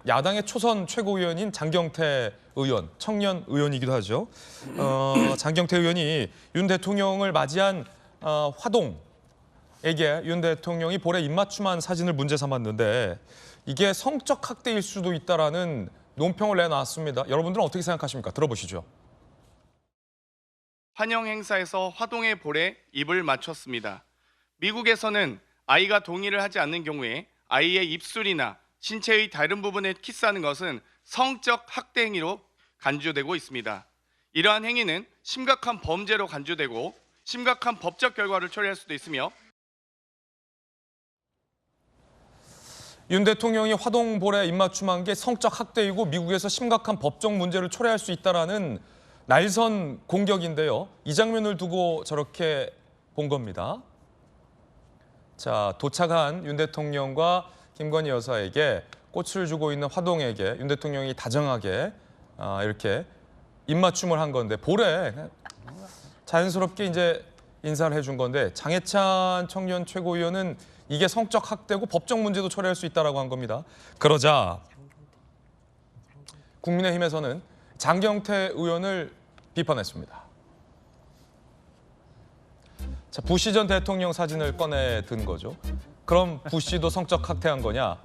야당의 초선 최고위원인 장경태 의원, 청년 의원이기도 하죠. 장경태 의원이 윤 대통령을 맞이한 화동에게 윤 대통령이 볼에 입맞춤한 사진을 문제 삼았는데 이게 성적 학대일 수도 있다라는 논평을 내놨습니다. 여러분들은 어떻게 생각하십니까? 들어보시죠. 환영 행사에서 화동의 볼에 입을 맞췄습니다. 미국에서는 아이가 동의를 하지 않는 경우에 아이의 입술이나 신체의 다른 부분에 키스하는 것은 성적 학대 행위로 간주되고 있습니다. 이러한 행위는 심각한 범죄로 간주되고 심각한 법적 결과를 초래할 수도 있으며 윤 대통령이 화동볼에 입맞춤한 게 성적 학대이고 미국에서 심각한 법적 문제를 초래할 수 있다라는 날선 공격인데요. 이 장면을 두고 저렇게 본 겁니다. 자, 도착한 윤 대통령과 김건희 여사에게 꽃을 주고 있는 화동에게 윤 대통령이 다정하게 이렇게 입맞춤을 한 건데 볼에 자연스럽게 이제 인사를 해준 건데 장해찬 청년 최고위원은 이게 성적 학대고 법적 문제도 초래할 수 있다라고 한 겁니다. 그러자 국민의힘에서는 장경태 의원을 비판했습니다. 자, 부시 전 대통령 사진을 꺼내 든 거죠. 그럼 부시도 성적 학대한 거냐?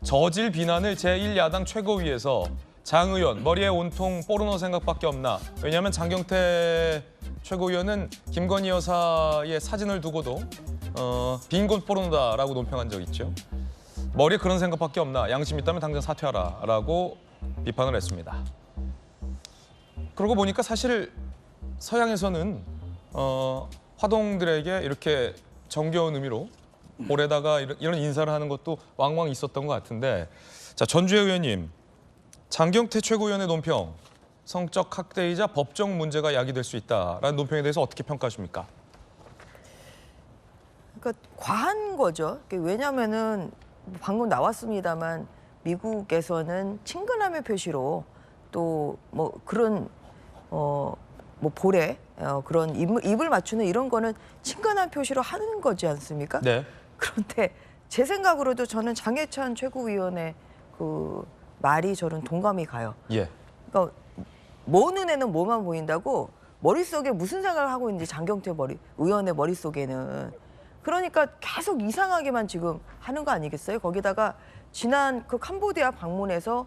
저질 비난을 제1야당 최고위에서 장 의원 머리에 온통 포르노 생각밖에 없나? 왜냐하면 장경태 최고위원은 김건희 여사의 사진을 두고도 빈곤 포르노다라고 논평한 적 있죠. 머리에 그런 생각밖에 없나? 양심 있다면 당장 사퇴하라라고 비판을 했습니다. 그러고 보니까 사실 서양에서는 화동들에게 이렇게 정겨운 의미로 볼에다가 이런 인사를 하는 것도 왕왕 있었던 것 같은데, 자, 전주혜 의원님, 장경태 최고위원의 논평, 성적 학대이자 법적 문제가 야기될 수 있다라는 논평에 대해서 어떻게 평가하십니까? 그러니까 과한 거죠. 왜냐하면은 방금 나왔습니다만 미국에서는 친근함의 표시로 또 뭐 그런 뭐 볼에 그런 입을 맞추는 이런 거는 친근한 표시로 하는 거지 않습니까? 네. 그런데 제 생각으로도 저는 장해찬 최고위원의 그 말이 저는 동감이 가요. 예. 그러니까 뭐 눈에는 뭐만 보인다고 머릿속에 무슨 생각을 하고 있는지 장경태 의원의 머릿속에는. 그러니까 계속 이상하게만 지금 하는 거 아니겠어요? 거기다가 지난 그 캄보디아 방문에서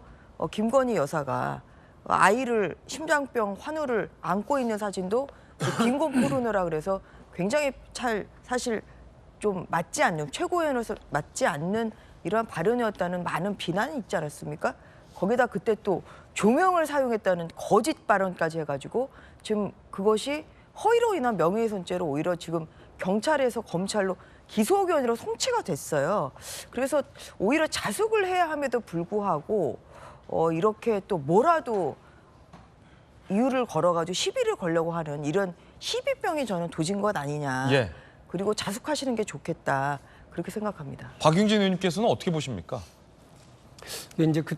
김건희 여사가 아이를 심장병 환우를 안고 있는 사진도 빈곤 포르노라 그래서 굉장히 사실 좀 맞지 않는 최고위원으로서 맞지 않는 이러한 발언이었다는 많은 비난이 있지 않았습니까? 거기다 그때 또 조명을 사용했다는 거짓 발언까지 해가지고 지금 그것이 허위로 인한 명예훼손죄로 오히려 지금 경찰에서 검찰로 기소 의견으로 송치가 됐어요. 그래서 오히려 자숙을 해야 함에도 불구하고 이렇게 또 뭐라도 이유를 걸어가지고 시비를 걸려고 하는 이런 시비병이 저는 도진 것 아니냐. 예. 그리고 자숙하시는 게 좋겠다. 그렇게 생각합니다. 박용진 의원님께서는 어떻게 보십니까? 이제 그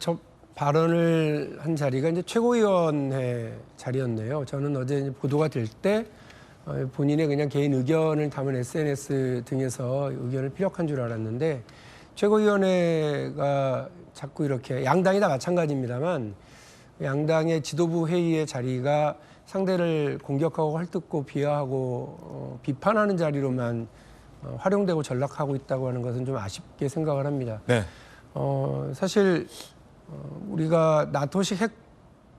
발언을 한 자리가 이제 최고위원회 자리였네요. 저는 어제 이제 보도가 될 때 본인의 그냥 개인 의견을 담은 SNS 등에서 의견을 피력한 줄 알았는데 최고위원회가 자꾸 이렇게 양당이 다 마찬가지입니다만 양당의 지도부 회의의 자리가 상대를 공격하고 헐뜯고 비하하고 비판하는 자리로만 활용되고 전락하고 있다고 하는 것은 좀 아쉽게 생각을 합니다. 네. 사실 우리가 나토식 핵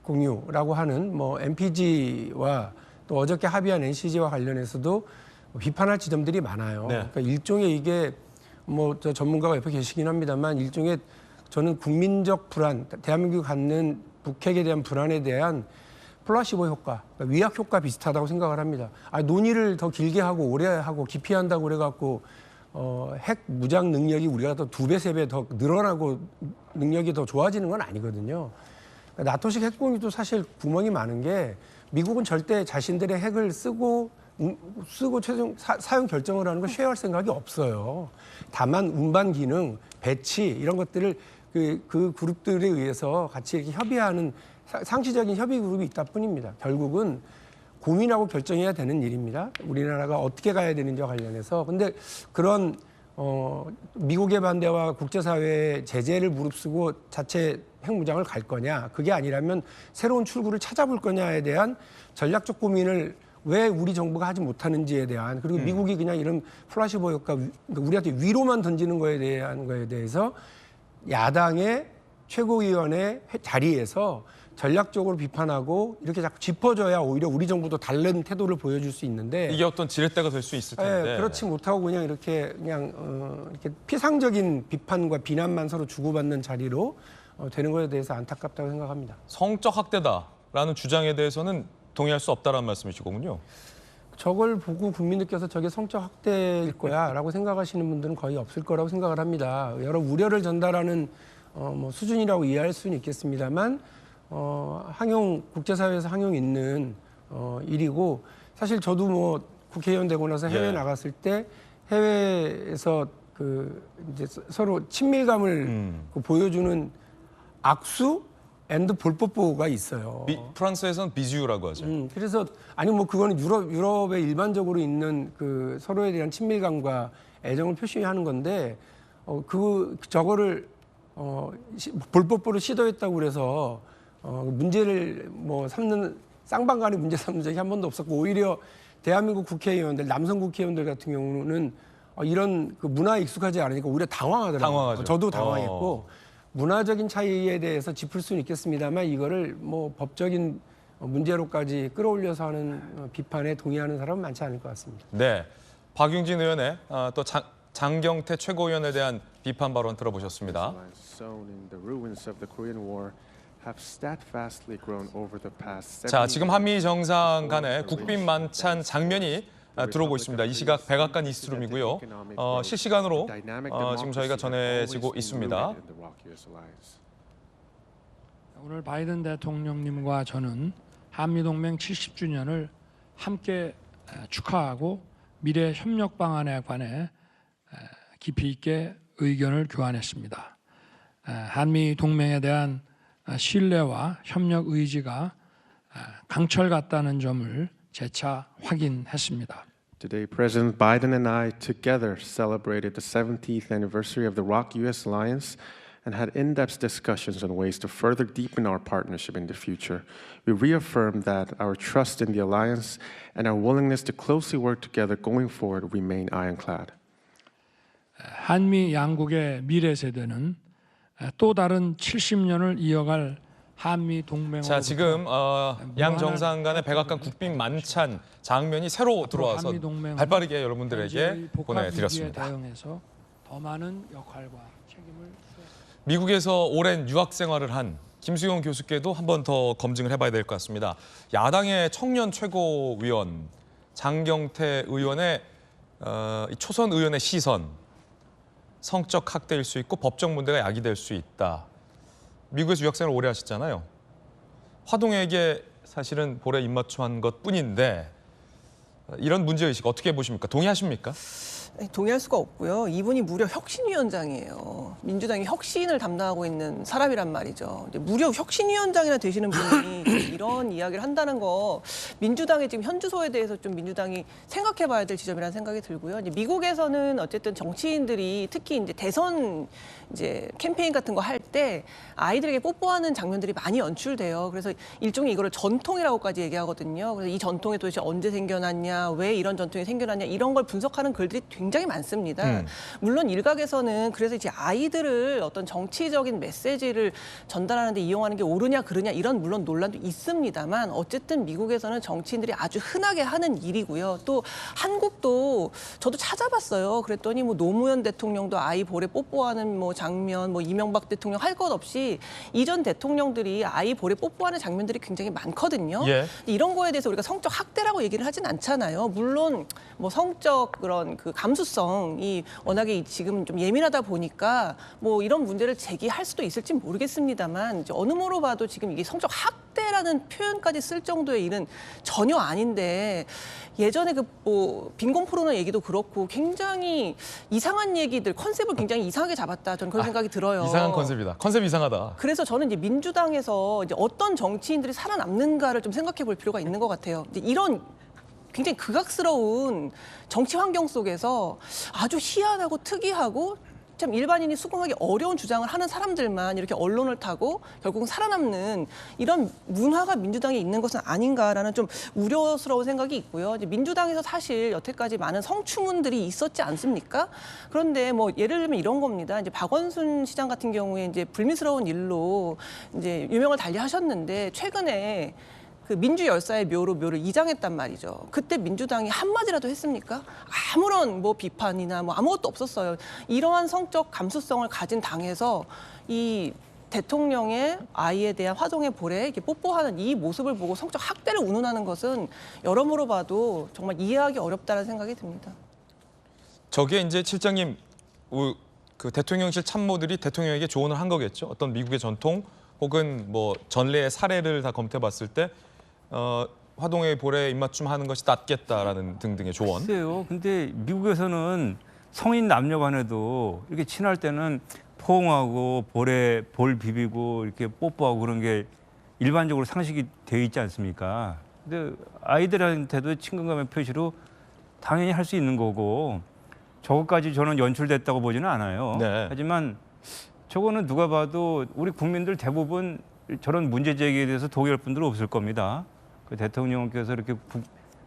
공유라고 하는 뭐 MPG와 또 어저께 합의한 NCG와 관련해서도 비판할 지점들이 많아요. 네. 그러니까 일종의 이게 뭐 저 전문가가 옆에 계시긴 합니다만 일종의 저는 국민적 불안, 대한민국이 갖는 북핵에 대한 불안에 대한 플라시보 효과, 그러니까 위약 효과 비슷하다고 생각을 합니다. 논의를 더 길게 하고 오래 하고 깊이 한다고 그래갖고 핵 무장 능력이 우리가 더 2배, 3배 더 늘어나고 능력이 더 좋아지는 건 아니거든요. 그러니까 나토식 핵공유도 사실 구멍이 많은 게 미국은 절대 자신들의 핵을 쓰고 최종 사용 결정을 하는 걸 쉐어할 생각이 없어요. 다만 운반 기능, 배치 이런 것들을 그 그룹들에 의해서 같이 이렇게 협의하는 상시적인 협의 그룹이 있다 뿐입니다. 결국은 고민하고 결정해야 되는 일입니다. 우리나라가 어떻게 가야 되는지와 관련해서. 근데 그런 미국의 반대와 국제사회의 제재를 무릅쓰고 자체 핵무장을 갈 거냐, 그게 아니라면 새로운 출구를 찾아볼 거냐에 대한 전략적 고민을 왜 우리 정부가 하지 못하는지에 대한, 그리고 미국이 그냥 이런 플라시보 효과, 우리한테 위로만 던지는 거에 대해서 야당의 최고위원회 자리에서 전략적으로 비판하고 이렇게 자꾸 짚어줘야 오히려 우리 정부도 다른 태도를 보여줄 수 있는데, 이게 어떤 지렛대가 될 수 있을 텐데. 그렇지 못하고 그냥 이렇게 피상적인 비판과 비난만 서로 주고받는 자리로 되는 것에 대해서 안타깝다고 생각합니다. 성적 학대다라는 주장에 대해서는 동의할 수 없다라는 말씀이시군요. 저걸 보고 국민들께서 저게 성적 학대일 거야라고 생각하시는 분들은 거의 없을 거라고 생각을 합니다. 여러 우려를 전달하는 수준이라고 이해할 수는 있겠습니다만, 항용 국제사회에서 항용 있는 일이고, 사실 저도 뭐 국회의원 되고 나서 해외 예. 나갔을 때 해외에서 이제 서로 친밀감을 보여주는 악수 앤드 볼뽀뽀가 있어요. 프랑스에서는 비주라고 하죠. 그래서 아니 뭐 그거는 유럽에 일반적으로 있는 그 서로에 대한 친밀감과 애정을 표시하는 건데, 저거를 볼뽀뽀를 시도했다고 그래서 문제를 삼는 쌍방간의 문제 삼는 적이 한 번도 없었고, 오히려 대한민국 국회의원들, 남성 국회의원들 같은 경우는 이런 그 문화에 익숙하지 않으니까 오히려 당황하더라고요. 당황하죠. 저도 당황했고, 문화적인 차이에 대해서 짚을 수는 있겠습니다만 이거를 법적인 문제로까지 끌어올려서 하는 비판에 동의하는 사람은 많지 않을 것 같습니다. 네, 박용진 의원의 또 장경태 최고위원에 대한 비판 발언 들어보셨습니다. 자, 지금 한미 정상 간의 국빈 만찬 장면이 들어오고 있습니다. 이 시각 백악관 이스트룸이고요. 실시간으로 지금 저희가 전해지고 있습니다. 오늘 바이든 대통령님과 저는 한미동맹 70주년을 함께 축하하고 미래 협력 방안에 관해 깊이 있게 의견을 교환했습니다. 한미 동맹에 대한 신뢰와 협력 의지가 강철 같다는 점을 재차 확인했습니다. Today, President Biden and I together celebrated the 70th anniversary of the ROK-US alliance and had in-depth discussions on ways to further deepen our partnership in the future. We reaffirmed that our trust in the alliance and our willingness to closely work together going forward remain ironclad. 한미 양국의 미래 세대는 또 다른 70년을 이어갈 한미 동맹으로. 자, 지금 양 정상 간의 백악관 국빈 만찬 장면이 새로 들어와서 발빠르게 여러분들에게 보내드렸습니다. 대응해서 더 많은 역할과 책임을 미국에서 오랜 유학 생활을 한 김수용 교수께도 한 번 더 검증을 해봐야 될 것 같습니다. 야당의 청년 최고위원 장경태 의원의 초선 의원의 시선, 성적 학대일 수 있고 법적 문제가 야기될 수 있다. 미국에서 유학 생활을 오래 하셨잖아요. 화동에게 사실은 볼에 입맞춤한 것뿐인데 이런 문제의식 어떻게 보십니까? 동의하십니까? 동의할 수가 없고요. 이분이 무려 혁신위원장이에요. 민주당이 혁신을 담당하고 있는 사람이란 말이죠. 이제 무려 혁신위원장이나 되시는 분이 이런 이야기를 한다는 거, 민주당의 지금 현 주소에 대해서 좀 민주당이 생각해봐야 될 지점이라는 생각이 들고요. 이제 미국에서는 어쨌든 정치인들이 특히 이제 대선 캠페인 같은 거 할 때 아이들에게 뽀뽀하는 장면들이 많이 연출돼요. 그래서 일종의 이거를 전통이라고까지 얘기하거든요. 그래서 이 전통이 도대체 언제 생겨났냐, 왜 이런 전통이 생겨났냐, 이런 걸 분석하는 글들이 굉장히 많습니다. 물론 일각에서는 그래서 이제 아이들을 어떤 정치적인 메시지를 전달하는 데 이용하는 게 옳으냐 그르냐 이런 물론 논란도 있습니다만, 어쨌든 미국에서는 정치인들이 아주 흔하게 하는 일이고요. 또 한국도 저도 찾아봤어요. 그랬더니 노무현 대통령도 아이 볼에 뽀뽀하는 장면, 이명박 대통령 할 것 없이 이전 대통령들이 아이 볼에 뽀뽀하는 장면들이 굉장히 많거든요. 예. 이런 거에 대해서 우리가 성적 학대라고 얘기를 하진 않잖아요. 물론 성적 그런 그 감수성이 워낙에 지금 좀 예민하다 보니까 이런 문제를 제기할 수도 있을지 모르겠습니다만, 어느 뭐로 봐도 지금 이게 성적 학대라는 표현까지 쓸 정도의 일은 전혀 아닌데, 예전에 빈곤 포르노 얘기도 그렇고 굉장히 이상한 얘기들, 컨셉을 굉장히 이상하게 잡았다. 저는 그런 생각이 들어요. 이상한 컨셉이다. 컨셉 이상하다. 그래서 저는 이제 민주당에서 어떤 정치인들이 살아남는가를 좀 생각해 볼 필요가 있는 것 같아요. 이런 굉장히 극악스러운 정치 환경 속에서 아주 희한하고 특이하고 참 일반인이 수긍하기 어려운 주장을 하는 사람들만 이렇게 언론을 타고 결국은 살아남는 이런 문화가 민주당에 있는 것은 아닌가라는 좀 우려스러운 생각이 있고요. 이제 민주당에서 사실 여태까지 많은 성추문들이 있었지 않습니까? 그런데 뭐 예를 들면 이런 겁니다. 이제 박원순 시장 같은 경우에 이제 불미스러운 일로 이제 유명을 달리하셨는데 최근에 그 민주열사의 묘를 이장했단 말이죠. 그때 민주당이 한마디라도 했습니까? 아무런 뭐 비판이나 뭐 아무것도 없었어요. 이러한 성적 감수성을 가진 당에서 이 대통령의 아이에 대한 화동의 볼에 이렇게 뽀뽀하는 이 모습을 보고 성적 학대를 운운하는 것은 여러모로 봐도 정말 이해하기 어렵다는 생각이 듭니다. 저게 이제 실장님 그 대통령실 참모들이 대통령에게 조언을 한 거겠죠. 어떤 미국의 전통 혹은 뭐 전례의 사례를 다 검토해봤을 때 화동의 볼에 입맞춤하는 것이 낫겠다라는 등등의 조언. 글쎄요. 근데 미국에서는 성인 남녀 간에도 이렇게 친할 때는 포옹하고 볼 비비고 이렇게 뽀뽀하고 그런 게 일반적으로 상식이 되어 있지 않습니까? 근데 아이들한테도 친근감의 표시로 당연히 할 수 있는 거고 저것까지 저는 연출됐다고 보지는 않아요. 네. 하지만 저거는 누가 봐도 우리 국민들 대부분 저런 문제 제기에 대해서 동의할 분들은 없을 겁니다. 그 대통령께서 이렇게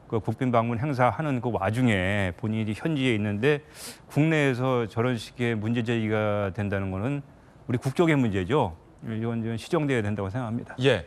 국빈 방문 행사하는 그 와중에 본인이 현지에 있는데 국내에서 저런 식의 문제 제기가 된다는 거는 우리 국적의 문제죠. 이건 시정돼야 된다고 생각합니다. 예.